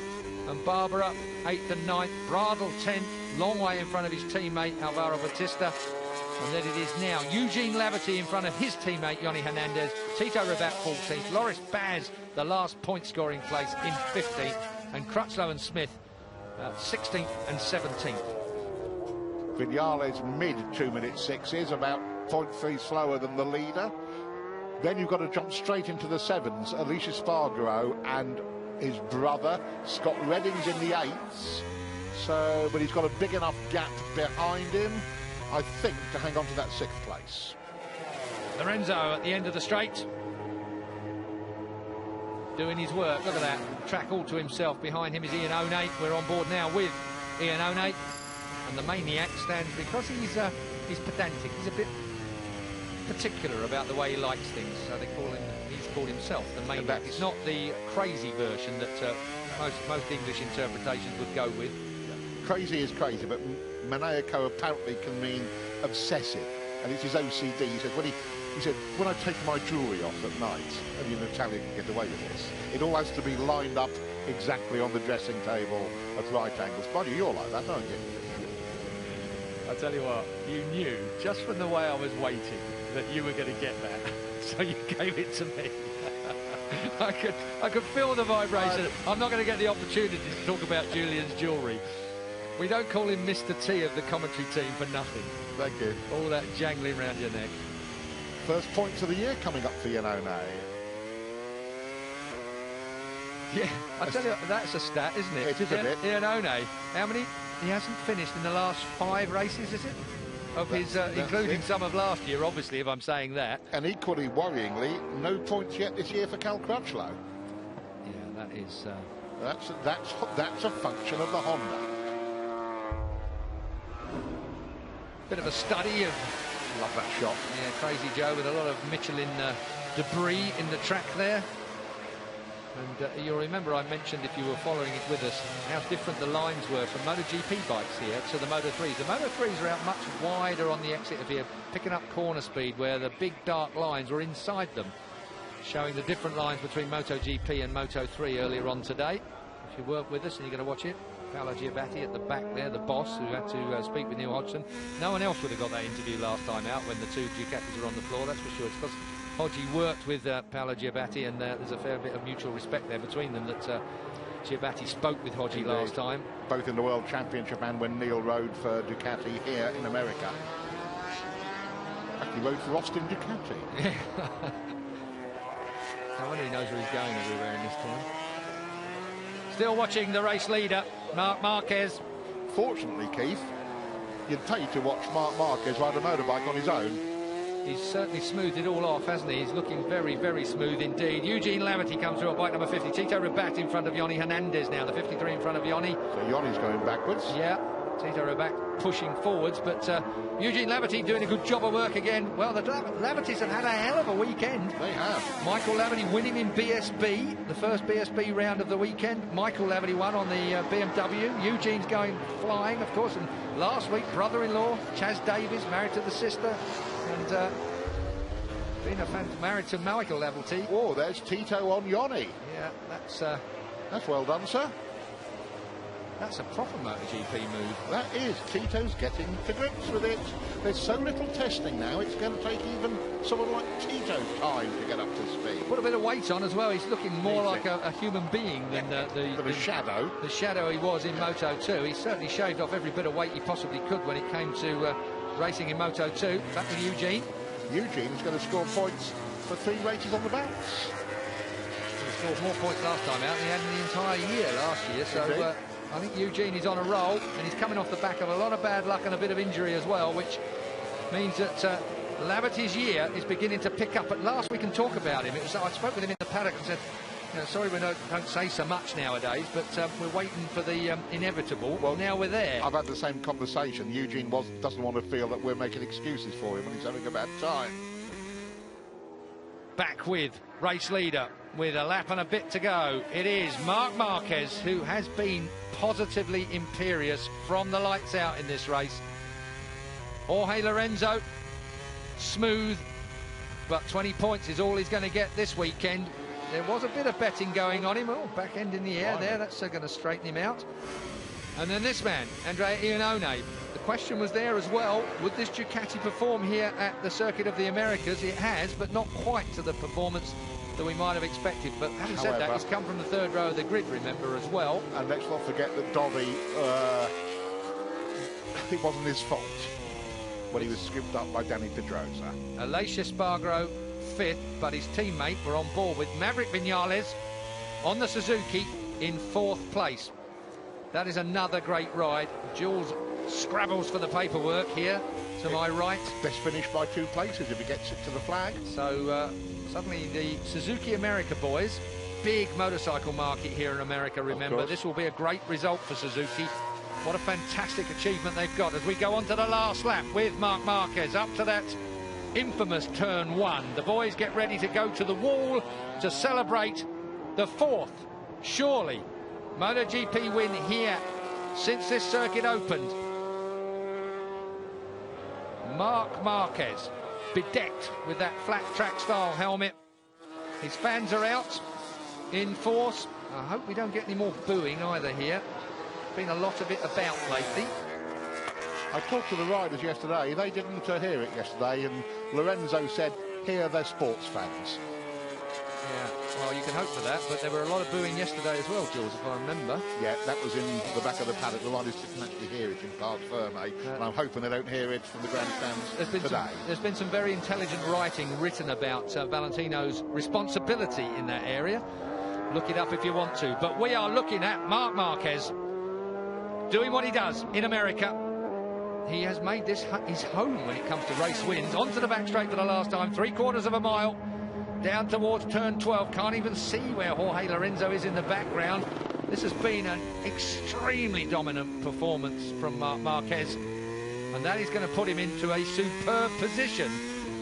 and Barbara 8th and 9th. Bradl 10th, long way in front of his teammate Alvaro Bautista. And then it is now Eugene Laverty in front of his teammate Johnny Hernandez. Tito Rabat 14th. Loris Baz, the last point-scoring place, in 15th. And Crutchlow and Smith 16th and 17th. Viñales mid 2-minute 6s, about 0.3 slower than the leader. Then you've got to jump straight into the 7s. Alicia Spargo and his brother Scott Redding's in the 8s. So, but he's got a big enough gap behind him, I think, to hang on to that 6th place. Lorenzo at the end of the straight, doing his work. Look at that, track all to himself. Behind him is Iannone. We're on board now with Iannone, and the Maniac stands because he's pedantic. He's a bit particular about the way he likes things, so they call him. He's called himself the Maniac. It's not the crazy version that most English interpretations would go with. Crazy is crazy, but maniaco apparently can mean obsessive, and it's his OCD. He says when he He said, when I take my jewellery off at night, only an Italian can get away with this, it all has to be lined up exactly on the dressing table at right angles. Buddy, you're like that, aren't you? I tell you what, you knew just from the way I was waiting that you were going to get that, so you gave it to me. I could feel the vibration. I'm not going to get the opportunity to talk about Julian's jewellery. We don't call him Mr. T of the commentary team for nothing. Thank you. All that jangling round your neck. First points of the year coming up for Iannone. Yeah, I tell you, that's a stat, isn't it? It is a bit. Iannone, how many? He hasn't finished in the last 5 races, is it? Of his, including some of last year, obviously, if I'm saying that. And equally worryingly, no points yet this year for Cal Crutchlow. Yeah, that is. That's a function of the Honda. Bit of a study of. Love that shot. Yeah, Crazy Joe with a lot of Michelin debris in the track there. And you'll remember I mentioned, if you were following it with us, how different the lines were from MotoGP bikes here to the Moto3s. The Moto3s are out much wider on the exit of here, picking up corner speed, where the big dark lines were inside them, showing the different lines between MotoGP and Moto3 earlier on today. If you weren't with us and you're going to watch it, Paolo Giabatti at the back there, the boss, who had to speak with Neil Hodgson. No one else would have got that interview last time out when the two Ducatis were on the floor, that's for sure. It's because Hodgie worked with Paolo Giabatti, and there's a fair bit of mutual respect there between them, that Giabatti spoke with Hodgie last time. Both in the World Championship and when Neil rode for Ducati here in America. Actually rode for Austin Ducati. I wonder he knows where he's going everywhere in this time. Still watching the race leader, Marc Marquez. Fortunately, Keith, you'd pay to watch Marc Marquez ride a motorbike on his own. He's certainly smoothed it all off, hasn't he? He's looking very, very smooth indeed. Eugene Laverty comes through at bike number 50. Tito Rabat in front of Yoni Hernandez now, the 53 in front of Yoni. So Yoni's going backwards. Yeah, Tito Rabat pushing forwards, but Eugene Laverty doing a good job of work again. Well, the Lavertys have had a hell of a weekend. They have. Michael Laverty winning in BSB, the first BSB round of the weekend. Michael Laverty won on the BMW. Eugene's going flying, of course, and last week, brother-in-law, Chaz Davies, married to the sister, and been a fan, married to Michael Laverty. Oh, there's Tito on Yoni. Yeah, that's well done, sir. That's a proper MotoGP move. That is. Tito's getting to grips with it. There's so little testing now, it's going to take even someone like Tito time to get up to speed. Put a bit of weight on as well. He's looking more like a human being than the shadow. The shadow he was in Moto2. He certainly shaved off every bit of weight he possibly could when it came to racing in Moto2. Back with Eugene. Eugene's going to score points for 3 races on the bounce. He scored more points last time out than he had in the entire year last year. So I think Eugene is on a roll, and he's coming off the back of a lot of bad luck and a bit of injury as well, which means that Laverty's year is beginning to pick up. But last we can talk about him. I spoke with him in the paddock and said, sorry we don't say so much nowadays, but we're waiting for the inevitable. Well, now we're there. I've had the same conversation. Eugene doesn't want to feel that we're making excuses for him when he's having a bad time. Back with race leader with a lap and a bit to go. It is Marc Marquez, who has been positively imperious from the lights out in this race. Jorge Lorenzo, smooth, but 20 points is all he's going to get this weekend. There was a bit of betting going on him. Oh, back end in the air there. That's going to straighten him out. And then this man, Andrea Iannone. The question was there as well. Would this Ducati perform here at the Circuit of the Americas? It has, but not quite to the performance that we might have expected. But having said that, he's come from the 3rd row of the grid, remember, as well. And let's not forget that Dobby, it wasn't his fault when he was scooped up by Danny Pedrosa. Aleix Espargaro 5th, but his teammate were on board with Maverick Viñales on the Suzuki in 4th place. That is another great ride. Jules scrabbles for the paperwork here to my right. Best finish by 2 places if he gets it to the flag. So suddenly the Suzuki America boys, big motorcycle market here in America, remember. This will be a great result for Suzuki. What a fantastic achievement they've got as we go on to the last lap with Marc Marquez up to that infamous turn 1. The boys get ready to go to the wall to celebrate the 4th, surely, MotoGP win here since this circuit opened. Marc Marquez bedecked with that flat track style helmet. His fans are out in force. I hope we don't get any more booing either here. Been a lot of it about lately. I talked to the riders yesterday. They didn't hear it yesterday, and Lorenzo said, here they're sports fans. Yeah, well, you can hope for that, but there were a lot of booing yesterday as well, Jules, if I remember. Yeah, that was in the back of the paddock. The riders can actually hear it in Parc Ferme, and I'm hoping they don't hear it from the grandstands today. There's been some very intelligent writing written about Valentino's responsibility in that area. Look it up if you want to. But we are looking at Marc Marquez doing what he does in America. He has made this his home when it comes to race wins. Onto the back straight for the last time, 3/4 of a mile. Down towards turn 12, can't even see where Jorge Lorenzo is in the background. This has been an extremely dominant performance from Marc Marquez, and that is going to put him into a superb position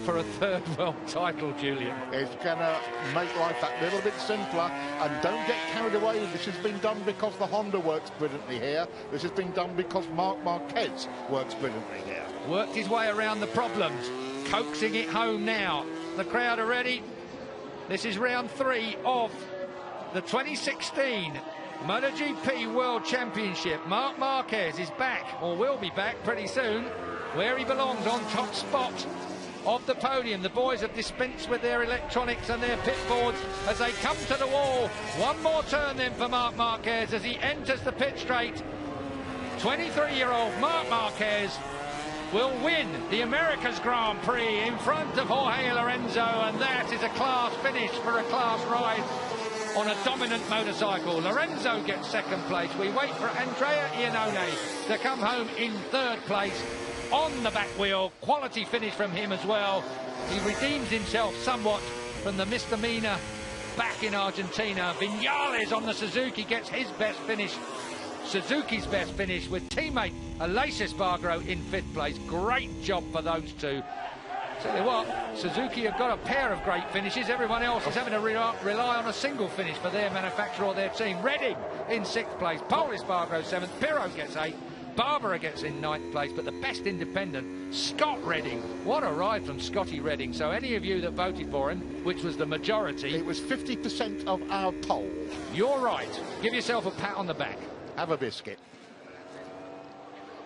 for a third world title, Julian. It's going to make life that little bit simpler, and don't get carried away. This has been done because the Honda works brilliantly here. This has been done because Marc Marquez works brilliantly here. Worked his way around the problems, coaxing it home now. The crowd are ready. This is round 3 of the 2016 Motogp World Championship. Marc Marquez is back, or will be back pretty soon, where he belongs, on top spot of the podium. The boys have dispensed with their electronics and their pit boards as they come to the wall. One more turn then for Marc Marquez as he enters the pit straight. 23-year-old Marc Marquez will win the America's Grand Prix in front of Jorge Lorenzo, and that is a class finish for a class ride on a dominant motorcycle. Lorenzo gets second place. We wait for Andrea Iannone to come home in third place on the back wheel. Quality finish from him as well. He redeems himself somewhat from the misdemeanor back in Argentina. Viñales on the Suzuki gets his best finish. Suzuki's best finish with teammate Aleix Espargaro in 5th place. Great job for those two. Tell you what, Suzuki have got a pair of great finishes. Everyone else is having to rely on a single finish for their manufacturer or their team. Redding in 6th place. Pol Espargaro 7th. Pirro gets 8th. Barbara gets in 9th place, but the best independent, Scott Redding. What a ride from Scotty Redding. So any of you that voted for him, which was the majority... It was 50% of our poll. You're right. Give yourself a pat on the back. Have a biscuit.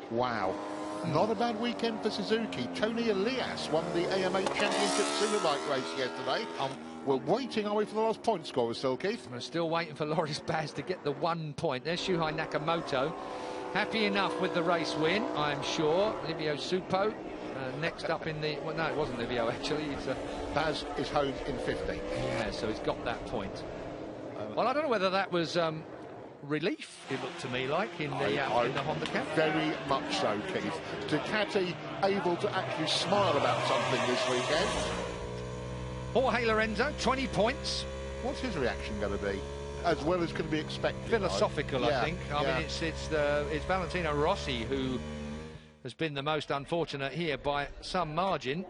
Wow. Not a bad weekend for Suzuki. Tony Elias won the AMA Championship Superbike race yesterday. We're waiting, are we, for the last point scorer still, Keith? We're still waiting for Loris Baz to get the 1 point. There's Shuhei Nakamoto. Happy enough with the race win, I'm sure. Livio Supo next up in the... Well, no, it wasn't Livio, actually. It's Baz is home in 15th. Yeah, so he's got that point. Well, I don't know whether that was... relief, it looked to me like, in the Honda camp. Very much so, Keith. Ducati able to actually smile about something this weekend. Jorge Lorenzo, 20 points. What's his reaction going to be? As well as can be expected. Philosophical, I think. I mean, it's Valentino Rossi who has been the most unfortunate here by some margin.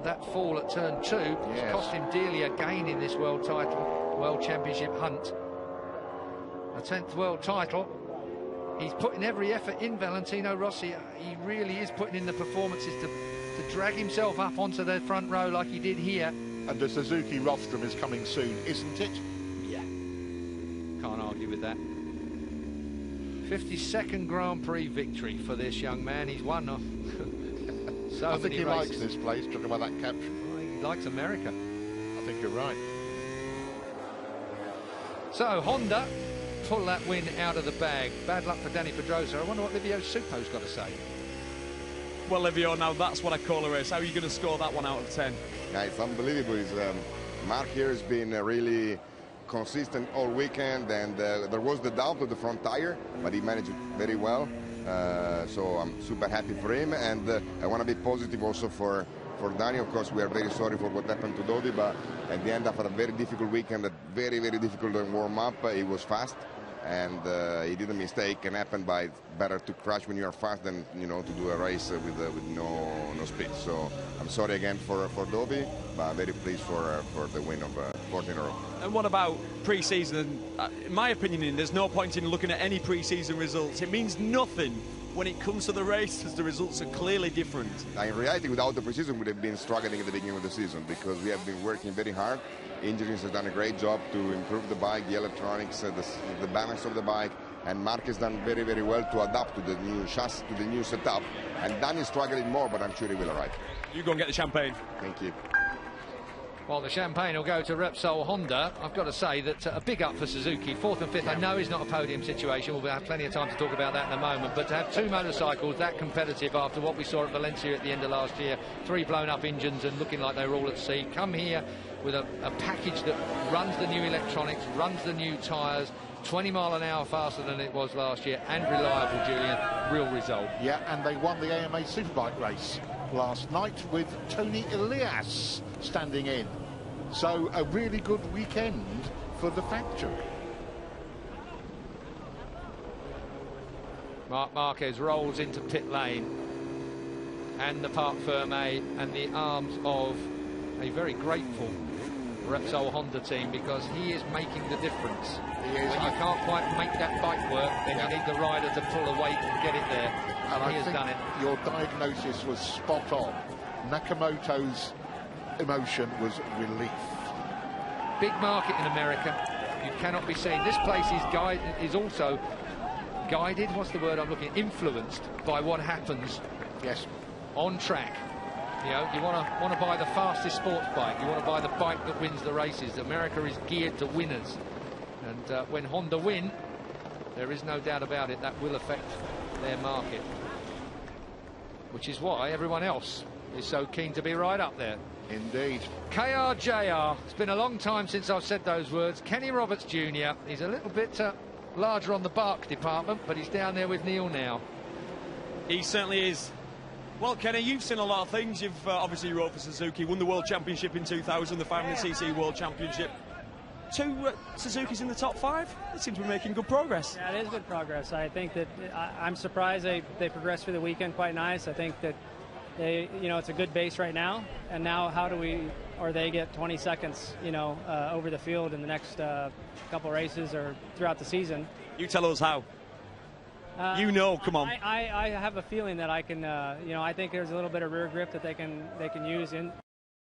That fall at turn 2 has cost him dearly again in this world championship hunt. A 10th world title. He's putting every effort in, Valentino Rossi. He really is putting in the performances to drag himself up onto the front row like he did here. And the Suzuki rostrum is coming soon, isn't it? Yeah. Can't argue with that. 52nd Grand Prix victory for this young man. He's won so I think he races. likes this place, talking about that caption. Well, he likes America. I think you're right. So, Honda pull that win out of the bag. Bad luck for Dani Pedrosa. I wonder what Livio Supo's got to say. Well, Livio, now that's what I call a race. How are you going to score that 1 out of 10? Yeah, it's unbelievable. Marc here has been really consistent all weekend, and there was the doubt of the front tire, but he managed it very well. So I'm super happy for him, and I want to be positive also for Dani. Of course, we are very sorry for what happened to Dodi, but at the end, after a very difficult weekend, a very, very difficult warm-up, he was fast, and he did a mistake, and happened by better to crash when you are fast than, you know, to do a race with no speed. So I'm sorry again for Dodi, but very pleased for the win of 14 in a row. And what about pre-season? In my opinion, there's no point in looking at any pre-season results. It means nothing when it comes to the races, the results are clearly different. In reality, without the precision, we would have been struggling at the beginning of the season because we have been working very hard. Engineers have done a great job to improve the bike, the electronics, the balance of the bike, and Mark has done very, very well to adapt to the new chassis, to the new setup. And Dan is struggling more, but I'm sure he will arrive. You go and get the champagne. Thank you. Well, the champagne will go to Repsol Honda. I've got to say that a big up for Suzuki. 4th and 5th, I know it's not a podium situation. We'll have plenty of time to talk about that in a moment. But to have two motorcycles that competitive after what we saw at Valencia at the end of last year, 3 blown-up engines and looking like they were all at sea, come here with a package that runs the new electronics, runs the new tyres, 20 mile an hour faster than it was last year, and reliable, Julian. Real result. Yeah, and they won the AMA Superbike race last night with Tony Elias standing in. So a really good weekend for the factory. Marc Marquez rolls into pit lane, and the Parc Fermé and the arms of a very grateful Repsol Honda team, because he is making the difference. He is. When you can't quite make that bike work, then you need the rider to pull a weight and get it there. And he has done it. Your diagnosis was spot on. Nakamoto's emotion was relief. Big market in America. You cannot be seen. This place is also guided. What's the word I'm looking at? Influenced by what happens. Yes. On track. You know, you want to buy the fastest sports bike. You want to buy the bike that wins the races. America is geared to winners, and when Honda win, there is no doubt about it, that will affect their market, which is why everyone else is so keen to be right up there. Indeed. KRJR. It's been a long time since I've said those words. Kenny Roberts Jr. He's a little bit larger on the bark department, but he's down there with Neil now. He certainly is. Well, Kenny, you've seen a lot of things. You've obviously rode for Suzuki, won the World Championship in 2000, the 500cc World Championship. 2 Suzuki's in the top 5. That seems to be making good progress. Yeah, it is good progress. I think that I'm surprised they progressed through the weekend quite nice. I think that it's a good base right now. And now how do they get 20 seconds, over the field in the next couple races or throughout the season? You tell us how. Come on. I have a feeling that I can, I think there's a little bit of rear grip that they can use in